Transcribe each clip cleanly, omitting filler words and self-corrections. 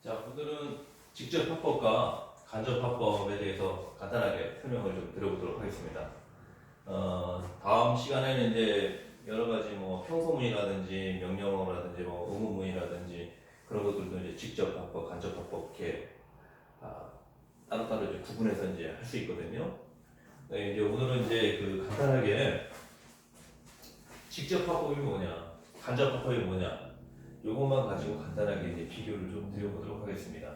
자, 오늘은 직접 화법과 간접 화법에 대해서 간단하게 설명을 좀 드려보도록 하겠습니다. 다음 시간에는 이제 여러 가지 뭐 평소문이라든지 명령어라든지 뭐 의문문이라든지 그런 것들도 이제 직접 화법, 간접 화법 이렇게 따로따로 이제 구분해서 이제 할 수 있거든요. 네, 이제 오늘은 이제 그 간단하게 직접 화법이 뭐냐, 간접 화법이 뭐냐, 요것만 가지고 간단하게 이제 비교를 좀 드려보도록 하겠습니다.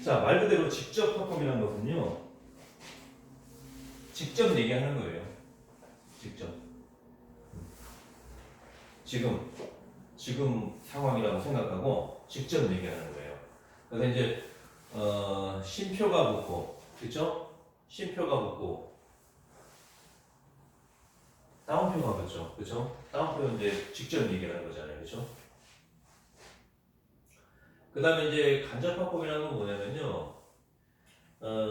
자, 말 그대로 직접 화법이라는 것은요, 직접 얘기하는 거예요. 직접. 지금 상황이라고 생각하고 직접 얘기하는 거예요. 그래서 이제 쉼표가 붙고, 그렇죠? 쉼표가 붙고 따옴표가 붙죠, 그렇죠? 따옴표는 이제 직접 얘기하는 거잖아요, 그렇죠? 그 다음에 이제 간접 화법이라는 건 뭐냐면요, 어,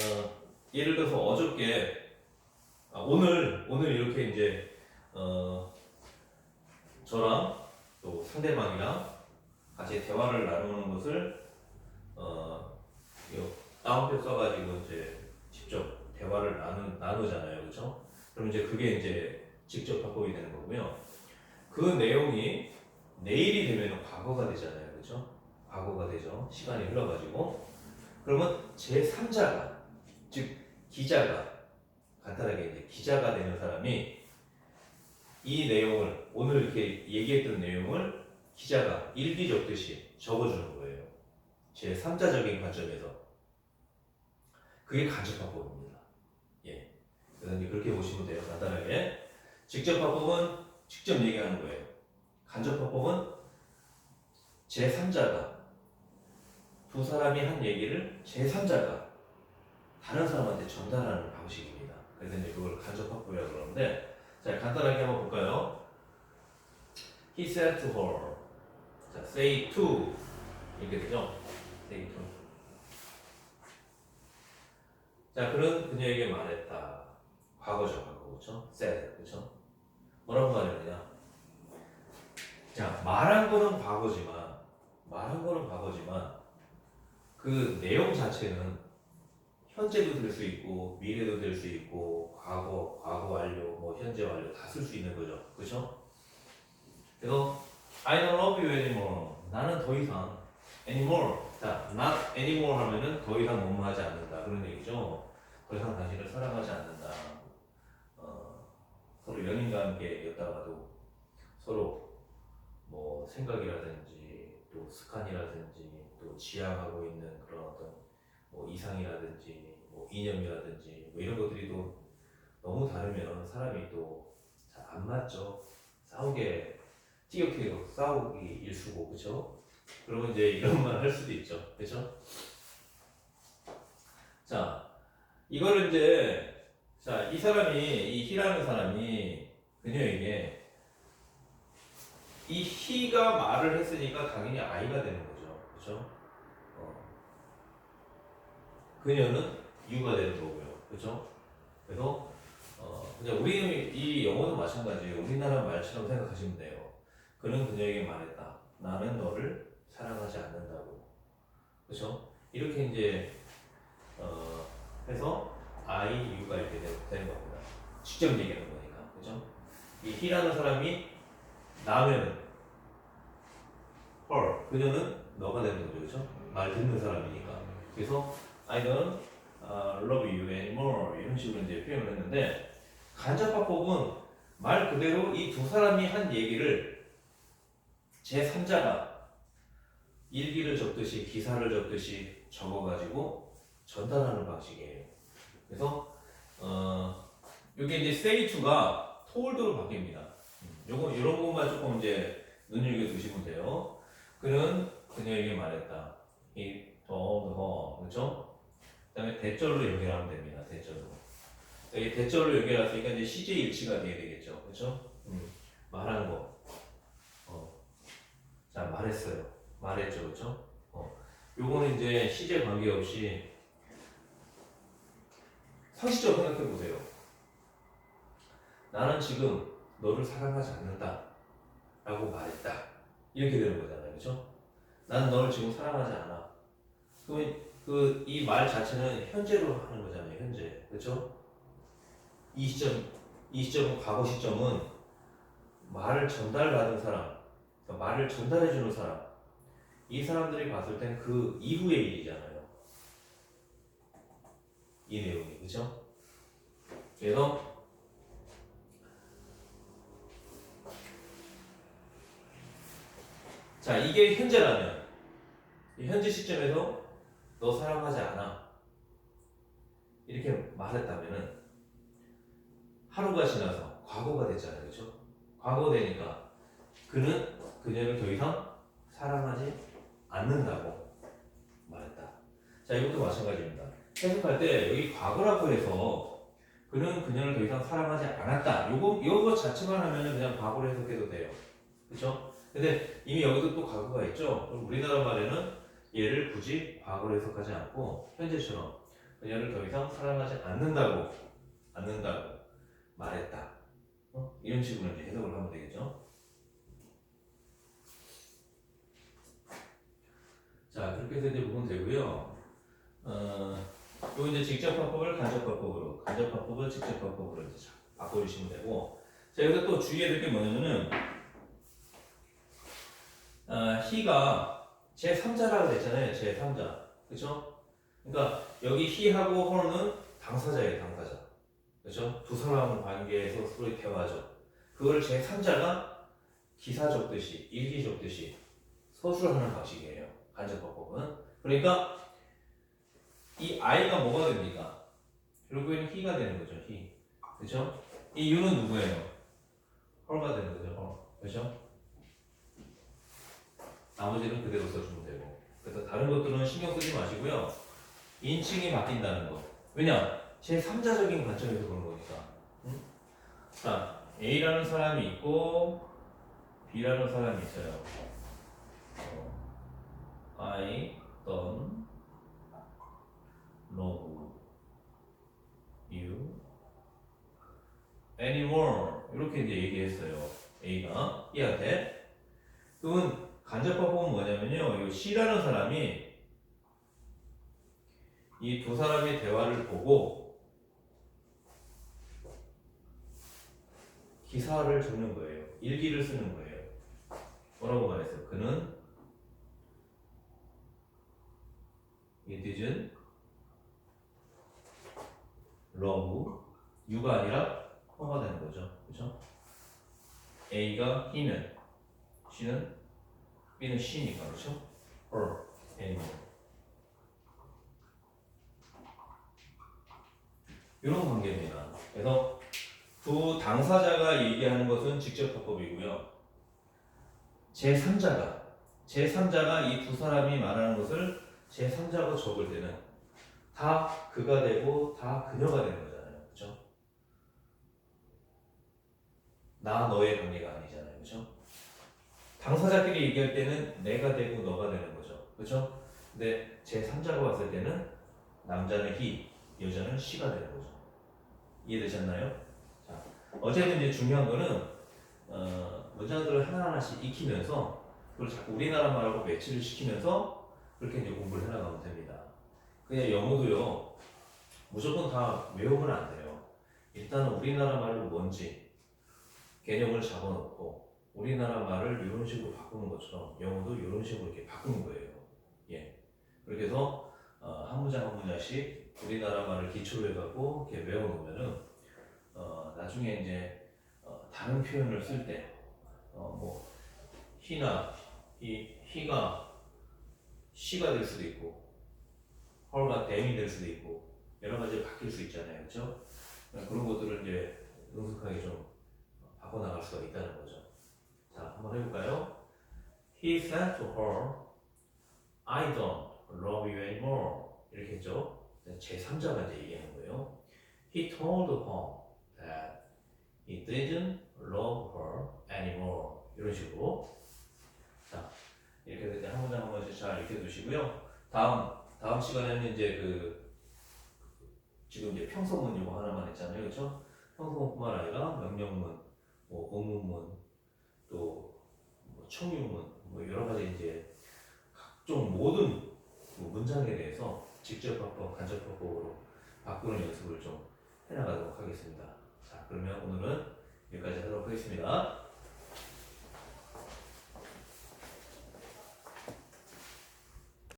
예를 들어서 어저께, 오늘 이렇게 이제, 저랑 또 상대방이랑 같이 대화를 나누는 것을, 요 다운표 써가지고 이제 직접 대화를 나누잖아요. 그죠? 그럼 이제 그게 이제 직접 화법이 되는 거고요. 그 내용이 내일이 되면 과거가 되잖아요. 그죠? 과거가 되죠. 시간이 흘러가지고. 그러면 제3자가, 즉, 기자가, 간단하게 이제 기자가 되는 사람이 이 내용을, 오늘 이렇게 얘기했던 내용을 기자가 일기 적듯이 적어주는 거예요. 제3자적인 관점에서. 그게 간접화법입니다. 예. 그래서 이제 그렇게 보시면 돼요. 간단하게. 직접화법은 직접 얘기하는 거예요. 간접화법은 제3자가, 두 사람이 한 얘기를 제3자가 다른 사람한테 전달하는 방식입니다. 그래서 이제 그걸 간접화법이라고 그러는데, 자, 간단하게 한번 볼까요? He said to her. 자, say to. 이렇게 되죠? say to. 자, 그는 그녀에게 말했다. 과거죠, 과거. 그렇죠? said. 그렇죠? 뭐라고 말했느냐? 자, 말한 거는 과거지만, 그 내용 자체는 현재도 될 수 있고, 미래도 될 수 있고, 과거 완료, 뭐 현재 완료 다 쓸 수 있는 거죠. 그렇죠? 그래서 I don't love you anymore. 나는 더 이상 anymore. 자, not anymore 하면은 더 이상 뭐뭐하지 않는다 그런 얘기죠. 더 이상 당신을 사랑하지 않는다. 서로 연인과 함께였다가도 서로 뭐 생각이라든지 또 습관이라든지 또 지향하고 있는 그런 어떤 뭐 이상이라든지 뭐 이념이라든지 뭐 이런 것들이 또 너무 다르면 사람이 또 잘 안 맞죠. 티격태격 싸우기 일수고, 그쵸? 그러면 이제 이런 말 할 수도 있죠. 그쵸? 자, 이거를 이제, 자, 이 희라는 사람이 그녀에게 이 희가 말을 했으니까 당연히 아이가 되는 거죠. 그쵸? 어, 그녀는 유가 되는 거고요. 그쵸? 그래서, 그냥 우리, 이 영어도 마찬가지예요. 우리나라 말처럼 생각하시면 돼요. 그는 그녀에게 말했다. 나는 너를 사랑하지 않는다고. 그렇죠? 이렇게 이제 해서 I, U가 이렇게 되는 겁니다. 직접 얘기하는 거니까. 그렇죠? 이 He라는 사람이 나면 her, 그녀는 너가 되는 거죠. 그렇죠? 말 듣는 사람이니까. 그래서 I don't love you anymore 이런 식으로 이제 표현을 했는데 간접화법은 말 그대로 이 두 사람이 한 얘기를 제3자가 일기를 적듯이 기사를 적듯이 적어가지고 전달하는 방식이에요. 그래서 이게 이제 say to가 tol드로 바뀝니다. 요거 이런 것만 조금 이제 눈여겨 두시면 돼요. 그는 그녀에게 말했다. He told her, 그렇죠? 그다음에 대절로 연결하면 됩니다. 대절로. 이 대절로 연결했으니까 이제 시제 일치가 돼야 되겠죠, 그렇죠? 말한 거. 자, 말했죠, 그렇죠? 요거는 이제 시제 관계없이 상식적으로 생각해 보세요. 나는 지금 너를 사랑하지 않는다 라고 말했다. 이렇게 되는 거잖아요, 그렇죠? 나는 너를 지금 사랑하지 않아. 그러면 그 이 말 자체는 현재로 하는 거잖아요. 현재. 그렇죠? 이 시점, 이 시점은 과거 시점은 말을 전달받은 사람, 그러니까 말을 전달해주는 사람, 이 사람들이 봤을 땐 그 이후의 일이잖아요. 이 내용이. 그렇죠? 그래서 자, 이게 현재라면 이 현재 시점에서 너 사랑하지 않아 이렇게 말했다면은 하루가 지나서 과거가 됐잖아요. 그렇죠? 과거 되니까 그는 그녀를 더 이상 사랑하지 않는다고 말했다. 자, 이것도 마찬가지입니다. 해석할 때 여기 과거라고 해서 그는 그녀를 더 이상 사랑하지 않았다. 요거 자체만 하면은 그냥 과거로 해석해도 돼요. 그렇죠? 근데 이미 여기도 또 과거가 있죠. 그럼 우리나라 말에는 얘를 굳이 과거로 해석하지 않고 현재처럼 그녀를 더 이상 사랑하지 않는다고 말했다. 이런 식으로 이제 해석을 하면 되겠죠. 자, 그렇게 해서 이제 보면 되고요. 요 이제 직접화법을 간접화법으로, 간접화법을 직접화법으로 이제 바꿔주시면 되고. 자, 여기서 또 주의해야 될 게 뭐냐면은, he가 제3자라고 했잖아요. 제3자. 그쵸? 그러니까 여기 he하고 her는 당사자예요, 당사자. 그쵸? 두 사람 관계에서 서로의 대화죠. 그걸 제3자가 기사 적듯이, 일기 적듯이 서술하는 방식이에요. 간접화법은. 그러니까 이 I가 뭐가 됩니까? 결국에는 he가 되는 거죠. he. 그쵸? 이 you는 누구예요? her가 되는 거죠. her. 그쵸? 나머지는 그대로 써주면 되고. 그래서 다른 것들은 신경 쓰지 마시고요. 인칭이 바뀐다는 거. 왜냐? 제3자적인 관점에서 보는 거니까. 응? 자, A라는 사람이 있고 B라는 사람이 있어요. I don't love you anymore. 이렇게 이제 얘기했어요. A가 B한테. 그건 간접화법은 뭐냐면요. 이 C라는 사람이 이 두 사람의 대화를 보고 기사를 적는 거예요. 일기를 쓰는 거예요. 뭐라고 말했어요? 그는 It didn't love you가 아니라 her가 되는 거죠. 그렇죠? A가 he면 C는 B는 she니까 그렇죠? her anymore. 이런 관계입니다. 그래서 두 당사자가 얘기하는 것은 직접화법이고요. 제3자가 이 두 사람이 말하는 것을 제3자가 적을 때는 다 그가 되고 다 그녀가 되는 거잖아요. 그렇죠? 나 너의 관계가 아니잖아요. 그렇죠? 당사자끼리 얘기할 때는 내가 되고 너가 되는 거죠. 그렇죠? 근데 제3자가 왔을 때는 남자는 he, 여자는 she가 되는 거죠. 이해되셨나요? 자, 어쨌든 이제 중요한 거는 문장들을 하나하나씩 익히면서 그걸 자꾸 우리나라 말하고 매치를 시키면서 그렇게 이제 공부를 해나가면 됩니다. 그냥 영어도요 무조건 다 외우면 안 돼요. 일단은 우리나라 말로 뭔지 개념을 잡아놓고 우리나라 말을 이런 식으로 바꾸는 것처럼 영어도 이런 식으로 이렇게 바꾸는 거예요. 예. 그렇게 해서 한 문장 한 문장씩 우리나라 말을 기초로 해갖고 이렇게 외워놓으면은 나중에 이제 다른 표현을 쓸 때 뭐 he나 he가 she가 될 수도 있고 her가 them이 될 수도 있고 여러 가지 바뀔 수 있잖아요, 그렇죠? 그런 것들을 이제 능숙하게 좀 바꿔나갈 수가 있다는 거죠. 자, 한번 해볼까요? He said to her, I don't love you anymore. 이렇게 했죠. 제3자가 이제 얘기하는 거예요. He told her that he didn't love her anymore. 이런 식으로. 자, 이렇게 해서 이제 한 문장 한 번씩 잘 익혀두시고요. 다음 시간에는 이제 지금 이제 평서문 이거 하나만 했잖아요, 그렇죠? 평서문뿐만 아니라 명령문, 뭐 의문문, 또뭐 청유문, 뭐 여러 가지 이제 각종 모든 그 문장에 대해서 직접화법, 간접화법으로 바꾸는 연습을 좀 해나가도록 하겠습니다. 자, 그러면 오늘은 여기까지 하도록 하겠습니다.